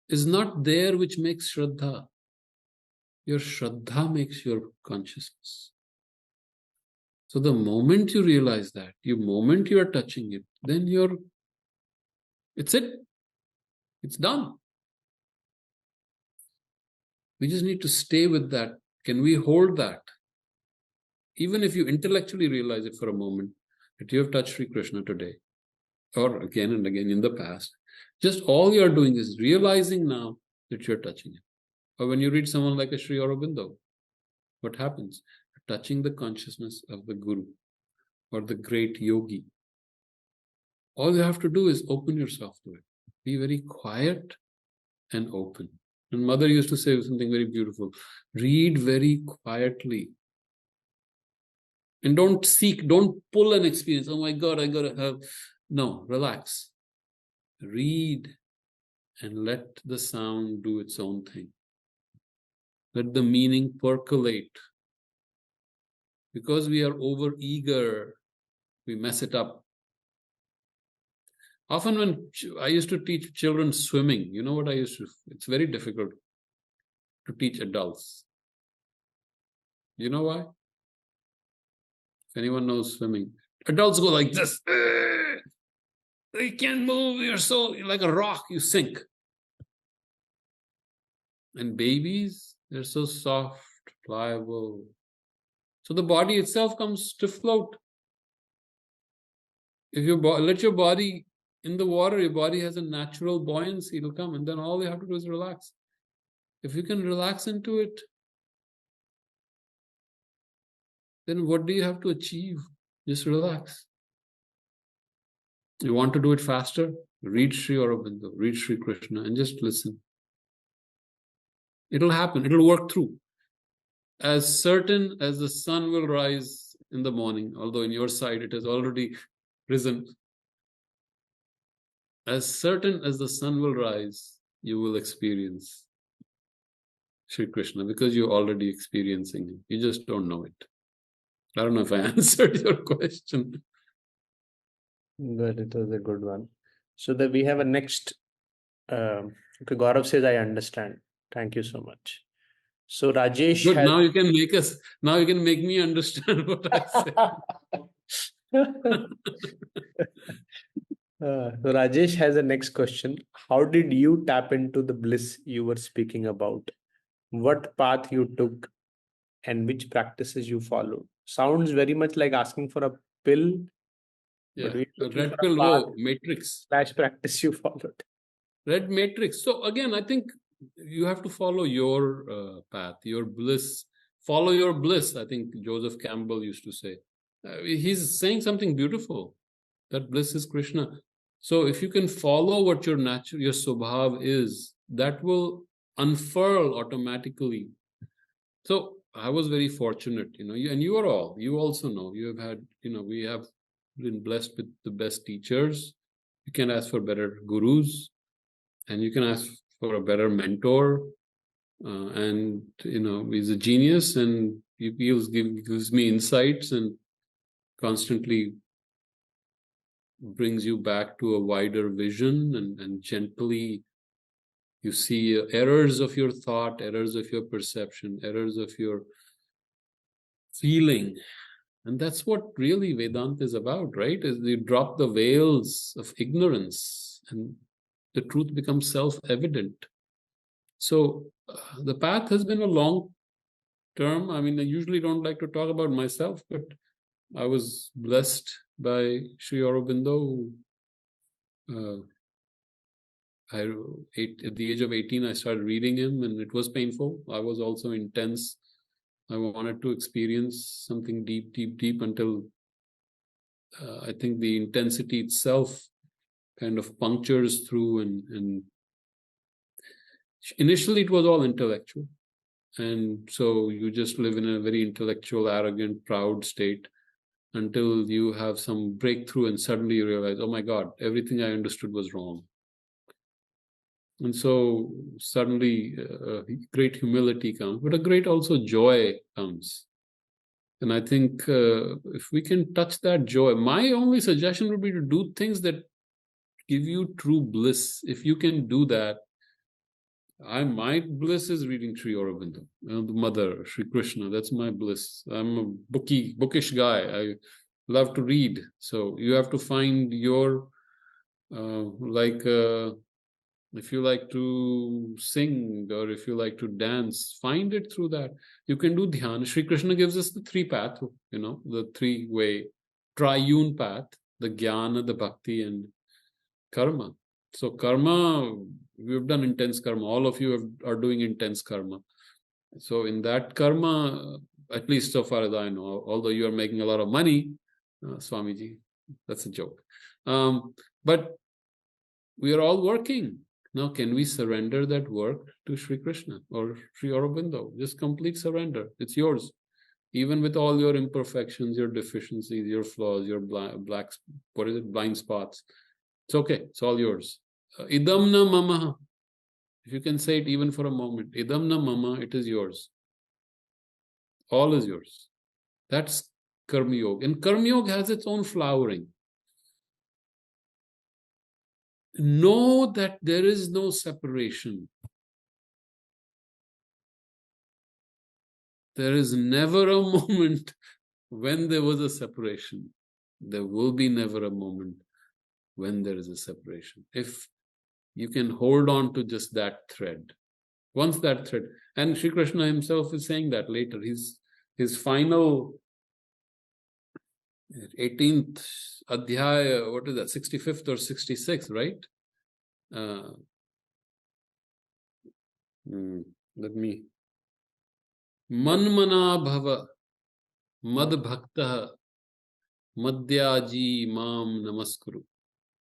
is not there which makes Shraddha. Your Shraddha makes your consciousness. So the moment you realize that, moment you are touching it, then it's it. It's done. We just need to stay with that. Can we hold that? Even if you intellectually realize it for a moment, that you have touched Sri Krishna today, or again and again in the past, just all you're doing is realizing now that you're touching it. Or when you read someone like a Sri Aurobindo, what happens? You're touching the consciousness of the Guru or the great yogi. All you have to do is open yourself to it. Be very quiet and open. And mother used to say something very beautiful. Read very quietly. And don't pull an experience. Oh my God, I gotta have. No, relax. Read and let the sound do its own thing. Let the meaning percolate. Because we are over eager, we mess it up. Often when I used to teach children swimming, you know what I used to, it's very difficult to teach adults. You know why? If anyone knows swimming, adults go like this. You can't move, you're like a rock, you sink. And babies, they're so soft, pliable. So the body itself comes to float. If you let your body in the water, your body has a natural buoyancy, it'll come, and then all you have to do is relax. If you can relax into it, then what do you have to achieve? Just relax. You want to do it faster? Read Sri Aurobindo, read Sri Krishna, and just listen. It'll happen. It'll work through. As certain as the sun will rise in the morning, although in your side it has already risen, as certain as the sun will rise, you will experience Sri Krishna because you're already experiencing him. You just don't know it. I don't know if I answered your question. Good, it was a good one. So that we have a next. Okay, Gaurav says, I understand. Thank you so much. So Rajesh Good. has. Now you can make me understand what I said. So Rajesh has a next question. How did you tap into the bliss you were speaking about? What path you took and which practices you followed? Sounds very much like asking for a pill, but Yeah, we're a looking for red a pill, path matrix. / practice you followed. Red matrix. So again, I think you have to follow your path, your bliss. Follow your bliss. I think Joseph Campbell used to say. He's saying something beautiful. That bliss is Krishna. So if you can follow what your subhav is, that will unfurl automatically. So I was very fortunate, and you also know, you have had, we have been blessed with the best teachers. You can ask for better gurus, and you can ask for a better mentor. And he's a genius, and he gives me insights, and constantly brings you back to a wider vision, and gently you see errors of your thought, errors of your perception, errors of your feeling. And that's what really Vedanta is about, right? Is you drop the veils of ignorance and the truth becomes self-evident. So the path has been a long term. I mean, I usually don't like to talk about myself, but I was blessed by Sri Aurobindo. At the age of 18, I started reading him, and it was painful. I was also intense. I wanted to experience something deep, deep, deep until I think the intensity itself kind of punctures through. And initially, it was all intellectual. And so you just live in a very intellectual, arrogant, proud state until you have some breakthrough and suddenly you realize, oh my God, everything I understood was wrong. And so suddenly great humility comes, but a great also joy comes. And I think if we can touch that joy, my only suggestion would be to do things that give you true bliss. If you can do that, my bliss is reading Sri Aurobindo, the mother, Sri Krishna. That's my bliss. I'm a bookish guy. I love to read. So you have to find your if you like to sing or if you like to dance, find it through that. You can do dhyana. Sri Krishna gives us the three path, the three-way triune path, the jnana, the bhakti, and karma. So karma, we've done intense karma. All of you are doing intense karma. So in that karma, at least so far as I know, although you are making a lot of money, Swamiji, that's a joke. But we are all working. Now, can we surrender that work to Sri Krishna or Sri Aurobindo? Just complete surrender. It's yours. Even with all your imperfections, your deficiencies, your flaws, your blind spots. It's okay. It's all yours. Idam na mama. If you can say it even for a moment. Idam na mama, it is yours. All is yours. That's Karma Yoga. And Karma Yoga has its own flowering. Know that there is no separation. There is never a moment when there was a separation. There will be never a moment when there is a separation. If you can hold on to just that thread, once that thread, and Sri Krishna himself is saying that later, his final 18th adhyaya, what is that, 65th or 66th, right? Let me. Manmana bhava mad bhaktah madhyaji mam namaskuru.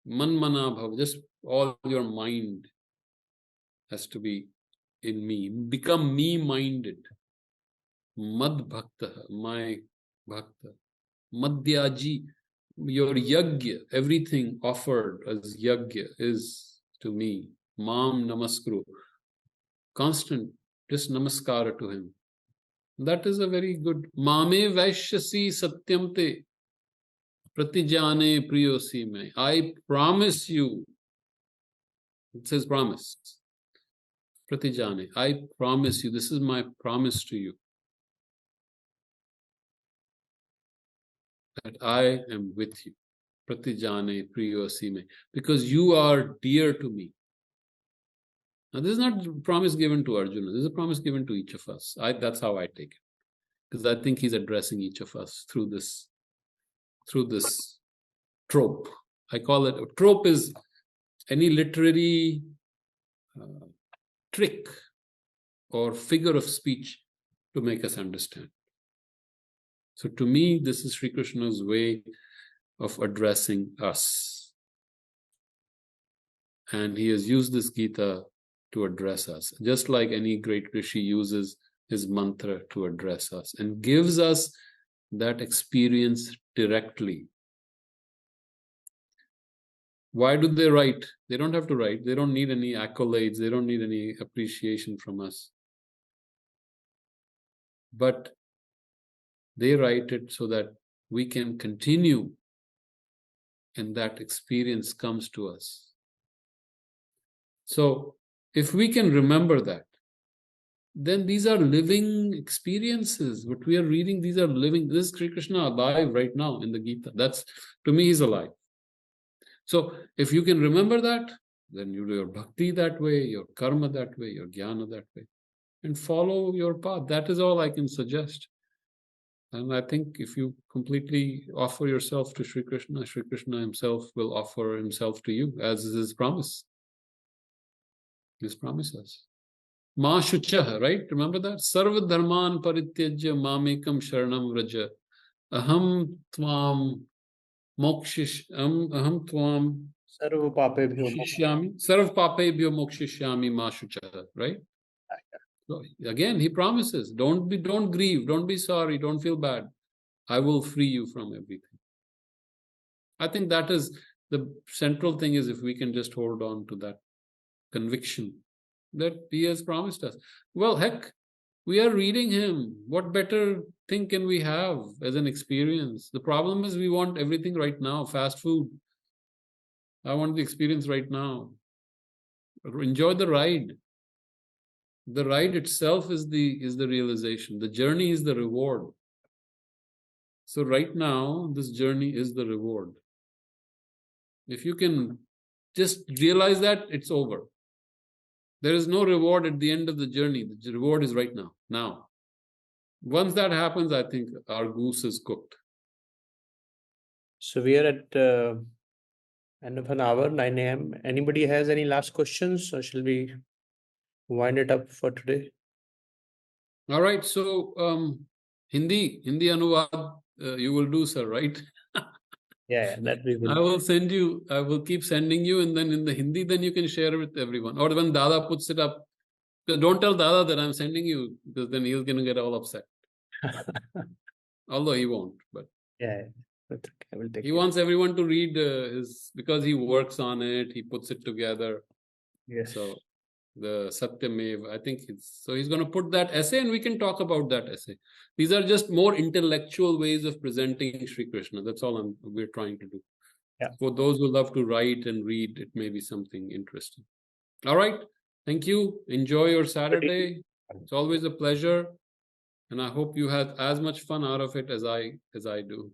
Manmana bhava, just all your mind has to be in me. Become me-minded. Mad bhaktah, my bhakta. Madhyaji, your yagya, everything offered as yagya is to me. Mam namaskuru. Constant, just namaskara to him. That is a very good. Mame vaishyasi satyamte pratijane priyosi me. I promise you. It says promise. Pratijane. I promise you. This is my promise to you. That I am with you. Pratijane priyosi me. Because you are dear to me. Now, this is not a promise given to Arjuna. This is a promise given to each of us. That's how I take it. Because I think he's addressing each of us through this trope. I call it, a trope is any literary trick or figure of speech to make us understand. So to me, this is Sri Krishna's way of addressing us. And he has used this Gita to address us, just like any great Rishi uses his mantra to address us and gives us that experience directly. Why do they write? They don't have to write. They don't need any accolades. They don't need any appreciation from us. But they write it so that we can continue and that experience comes to us. So if we can remember that, then these are living experiences. What we are reading, these are living. This is Sri Krishna alive right now in the Gita. That's, to me, he's alive. So if you can remember that, then you do your bhakti that way, your karma that way, your jnana that way, and follow your path. That is all I can suggest. And I think if you completely offer yourself to Sri Krishna himself will offer himself to you, as is his promise. His promises. Ma shuchah, right? Remember that? Sarva dharman parityajya mamekam sharanam vraja. Aham tvam mokshish, aham tvam Sarva papebhyo shishyami. Sarv papebhyo mokshishyami ma shuchah, right? So again, he promises, don't grieve, don't be sorry, don't feel bad. I will free you from everything. I think that is the central thing, is if we can just hold on to that conviction that he has promised us. Well, heck, we are reading him. What better thing can we have as an experience? The problem is we want everything right now, fast food. I want the experience right now. Enjoy the ride. The ride itself is the realization. The journey is the reward. So right now, this journey is the reward. If you can just realize that, it's over. There is no reward at the end of the journey. The reward is right now. Now, once that happens, I think our goose is cooked. So we are at end of an hour, 9 a.m. Anybody has any last questions, or shall we wind it up for today? All right. So Hindi anuvad, you will do, sir, right? Yeah, that we will. I will keep sending you, and then in the Hindi, then you can share it with everyone. Or when Dada puts it up, don't tell Dada that I'm sending you, because then he's going to get all upset. Although he won't, but yeah, that's okay. I will take he wants everyone to read because he works on it, he puts it together. Yes. So the Satyamev, I think so he's going to put that essay, and we can talk about that essay. These are just more intellectual ways of presenting Sri Krishna. That's all we're trying to do. Yeah. For those who love to write and read, it may be something interesting. All right. Thank you. Enjoy your Saturday. It's always a pleasure. And I hope you had as much fun out of it as I do.